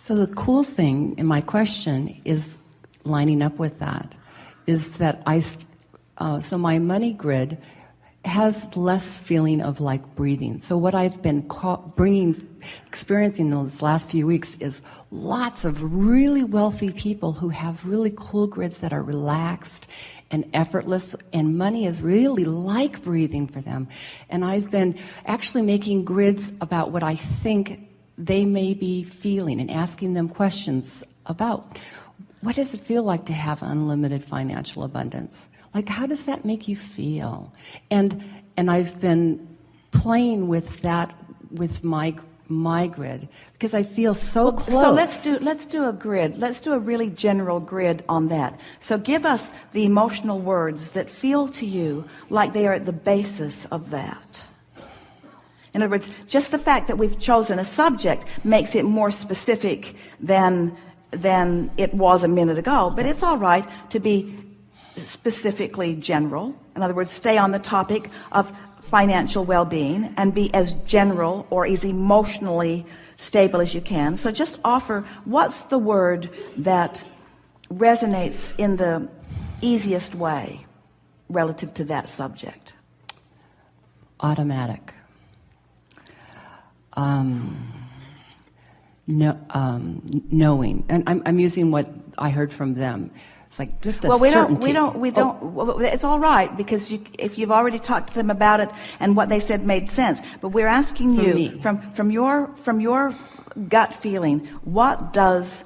So the cool thing in my question is lining up with that, is that so my money grid has less feeling of like breathing. So what I've been experiencing in those last few weeks is lots of really wealthy people who have really cool grids that are relaxed and effortless, and money is really like breathing for them. And I've been actually making grids about what I think they may be feeling and asking them questions about what does it feel like to have unlimited financial abundance? Like, how does that make you feel? And I've been playing with that with my grid because I feel so close. So let's do a grid. Let's do a really general grid on that. So give us the emotional words that feel to you like they are at the basis of that. In other words, just the fact that we've chosen a subject makes it more specific than it was a minute ago. But it's all right to be specifically general. In other words, stay on the topic of financial well-being and be as general or as emotionally stable as you can. So just offer what's the word that resonates in the easiest way relative to that subject. Automatic. Knowing, and I'm using what I heard from them. It's like just a certainty. We don't. It's all right because if you've already talked to them about it and what they said made sense. But we're asking you from your gut feeling, what does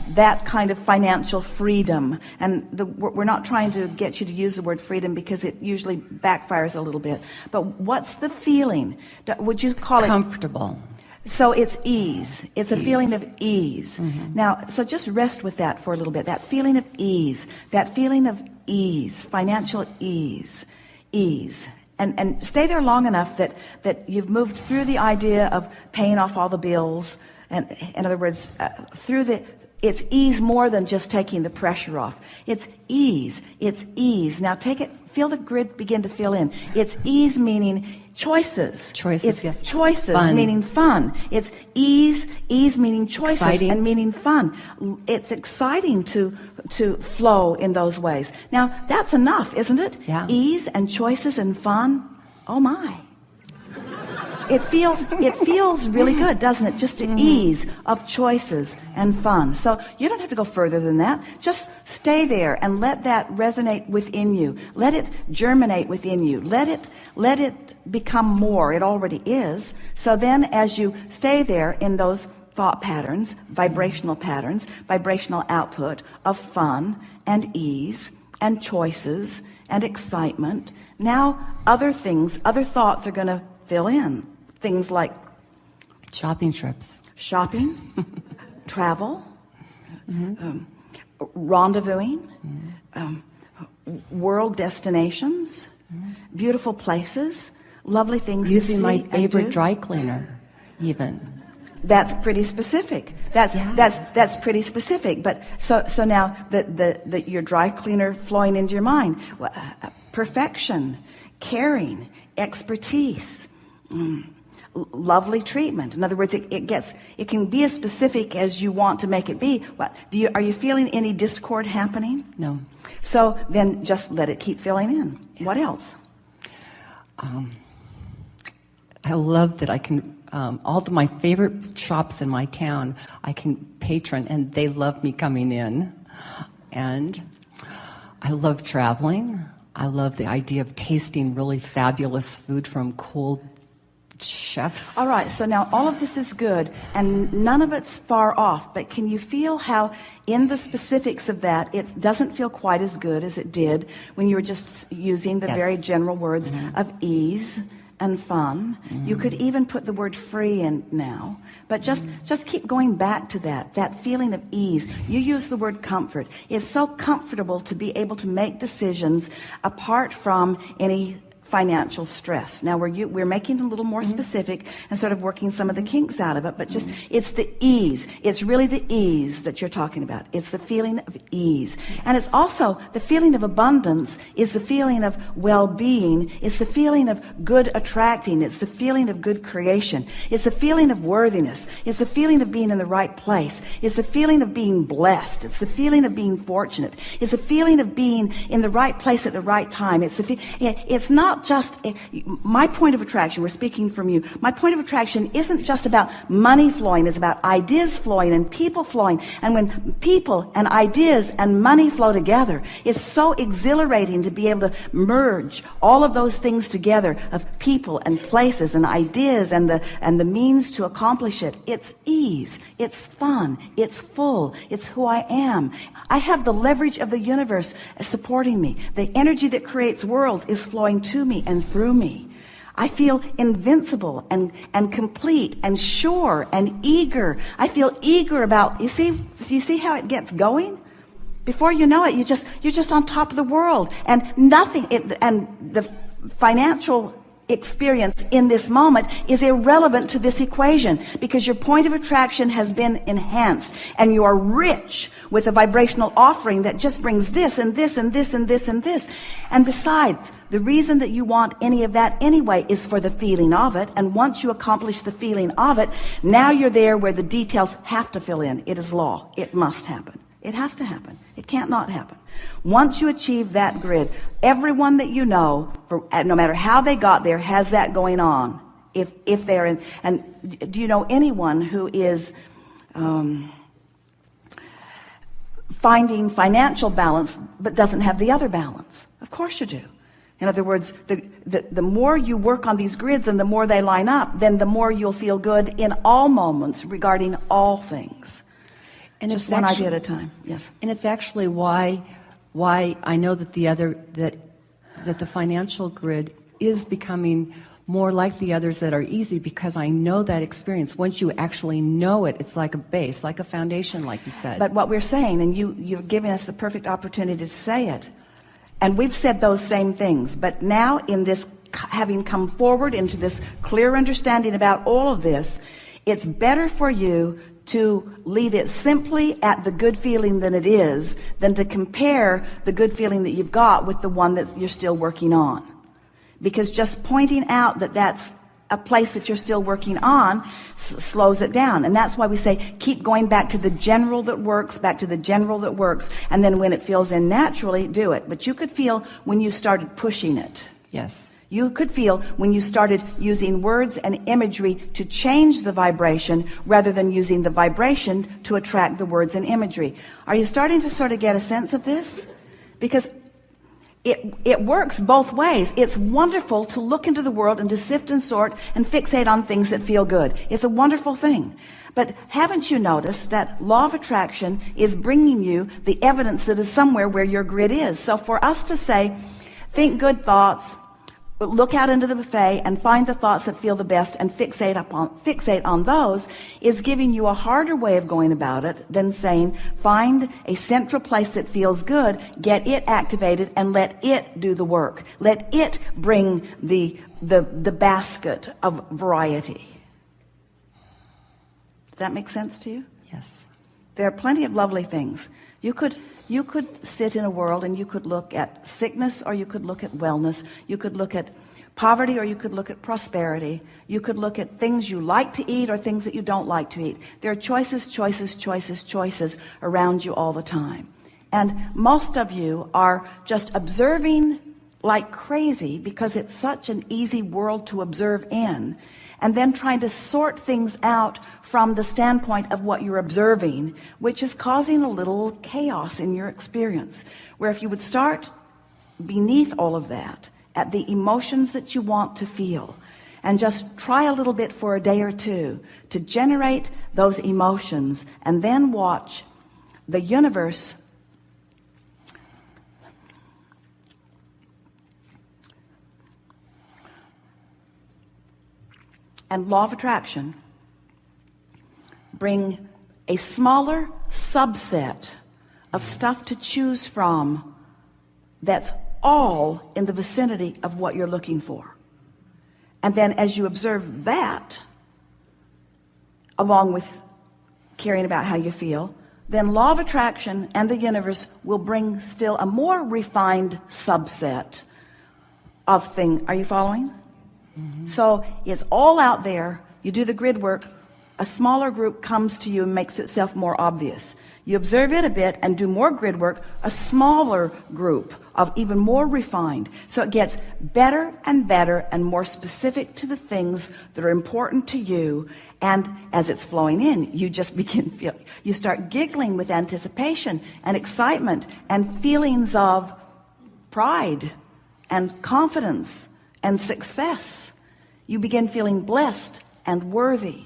that kind of financial freedom, and we're not trying to get you to use the word freedom because it usually backfires a little bit. But what's the feeling? Would you call it comfortable? So it's ease. It's a feeling of ease. Mm-hmm. Now, so just rest with that for a little bit. That feeling of ease. That feeling of ease. Financial ease. Ease. And stay there long enough that you've moved through the idea of paying off all the bills. And in other words, it's ease more than just taking the pressure off. It's ease. It's ease. Now feel the grid begin to fill in. It's ease meaning choices. Choices, yes. Choices fun. Meaning fun. It's ease meaning choices. Exciting. And meaning fun. It's exciting to flow in those ways. Now, that's enough, isn't it? Yeah. Ease and choices and fun. Oh my. It feels really good, doesn't it? Just the ease of choices and fun. So you don't have to go further than that. Just stay there and let that resonate within you. Let it germinate within you. Let it become more. It already is. So then as you stay there in those thought patterns, vibrational output of fun and ease and choices and excitement, now other thoughts are going to fill in. Things like shopping trips, travel, rendezvousing, world destinations, beautiful places, lovely things to see. Using my favorite dry cleaner, even. That's pretty specific. That's pretty specific. But so now your dry cleaner flowing into your mind, perfection, caring, expertise. Lovely treatment. In other words, it can be as specific as you want to make it be. Are you feeling any discord happening? No. So then just let it keep filling in. Yes. What else? I love that I can all of my favorite shops in my town I can patron, and they love me coming in. And I love traveling. I love the idea of tasting really fabulous food from cool chefs. All right, so now all of this is good, and none of it's far off, but can you feel how in the specifics of that, it doesn't feel quite as good as it did when you were just using the very general words of ease and fun? You could even put the word free in now, but just keep going back to that feeling of ease. You use the word comfort. It's so comfortable to be able to make decisions apart from any financial stress. Now we're making it a little more specific and sort of working some of the kinks out of it, but just it's the ease. It's really the ease that you're talking about. It's the feeling of ease. And it's also the feeling of abundance is the feeling of well-being. It's the feeling of good attracting. It's the feeling of good creation. It's the feeling of worthiness. It's the feeling of being in the right place. It's the feeling of being blessed. It's the feeling of being fortunate. It's the feeling of being in the right place at the right time. It's not just my point of attraction. We're speaking from you. My point of attraction isn't just about money flowing. It's about ideas flowing and people flowing. And when people and ideas and money flow together, it's so exhilarating to be able to merge all of those things together of people and places and ideas and the means to accomplish it. It's ease. It's fun. It's full. It's who I am. I have the leverage of the universe supporting me. The energy that creates worlds is flowing to me and through me. I feel invincible and complete and sure and eager. I feel eager about, you see how it gets going? Before you know it, you're just on top of the world, and and the financial experience in this moment is irrelevant to this equation, because your point of attraction has been enhanced and you are rich with a vibrational offering that just brings this and this and this and this and this. And besides, the reason that you want any of that anyway is for the feeling of it. And once you accomplish the feeling of it, now you're there where the details have to fill in. It is law. It must happen. It has to happen. It can't not happen. Once you achieve that grid, everyone that you know, no matter how they got there, has that going on. If they're in, and do you know anyone who is finding financial balance but doesn't have the other balance? Of course you do. In other words, the more you work on these grids and the more they line up, then the more you'll feel good in all moments regarding all things. And just one idea at a time. Yes. And it's actually why I know that that the financial grid is becoming more like the others that are easy, because I know that experience. Once you actually know it, it's like a base, like a foundation, like you said. But what we're saying, and you're giving us the perfect opportunity to say it, and we've said those same things, but now in this, having come forward into this clear understanding about all of this, it's better for you to leave it simply at the good feeling than it is, than to compare the good feeling that you've got with the one that you're still working on. Because just pointing out that that's a place that you're still working on slows it down. And that's why we say keep going back to the general that works, back to the general that works, and then when it feels in naturally, do it. But you could feel when you started pushing it. Yes. You could feel when you started using words and imagery to change the vibration rather than using the vibration to attract the words and imagery. Are you starting to sort of get a sense of this? Because it works both ways. It's wonderful to look into the world and to sift and sort and fixate on things that feel good. It's a wonderful thing. But haven't you noticed that law of attraction is bringing you the evidence that is somewhere where your grid is? So for us to say, think good thoughts, look out into the buffet and find the thoughts that feel the best and fixate on those is giving you a harder way of going about it than saying find a central place that feels good, get it activated, and let it do the work. Let it bring the basket of variety. Does that make sense to you? Yes. There are plenty of lovely things. You could sit in a world and you could look at sickness, or you could look at wellness. You could look at poverty, or you could look at prosperity. You could look at things you like to eat or things that you don't like to eat. There are choices around you all the time. And most of you are just observing like crazy because it's such an easy world to observe in, and then trying to sort things out from the standpoint of what you're observing, which is causing a little chaos in your experience. Where if you would start beneath all of that, at the emotions that you want to feel, and just try a little bit for a day or two to generate those emotions, and then watch the universe and law of attraction bring a smaller subset of stuff to choose from that's all in the vicinity of what you're looking for. And then as you observe that, along with caring about how you feel, then law of attraction and the universe will bring still a more refined subset of things. Are you following? Mm-hmm. So it's all out there. You do the grid work. A smaller group comes to you and makes itself more obvious. You observe it a bit and do more grid work, a smaller group of even more refined. So it gets better and better and more specific to the things that are important to you. And as it's flowing in, you just you start giggling with anticipation and excitement and feelings of pride and confidence and success. You begin feeling blessed and worthy,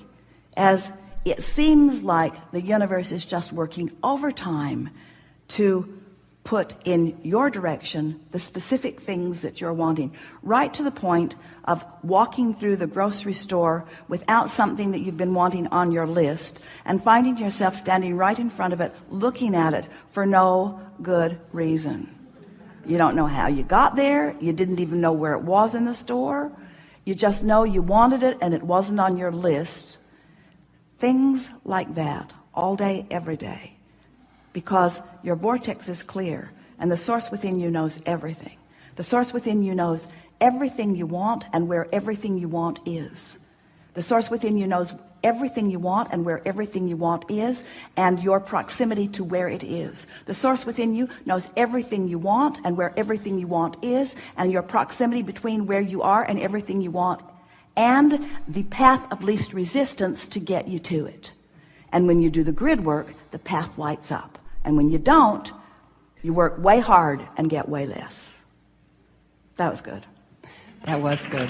as it seems like the universe is just working overtime to put in your direction the specific things that you're wanting, right to the point of walking through the grocery store without something that you've been wanting on your list and finding yourself standing right in front of it, looking at it for no good reason. You don't know how you got there. You didn't even know where it was in the store. You just know you wanted it and it wasn't on your list. Things like that, all day, every day, because your vortex is clear and the source within you knows everything. The source within you knows everything you want and where everything you want is. The source within you knows everything you want and where everything you want is, and your proximity to where it is. The source within you knows everything you want and where everything you want is, and your proximity between where you are and everything you want, and the path of least resistance to get you to it. And when you do the grid work, the path lights up. And when you don't, you work way hard and get way less. That was good. That was good.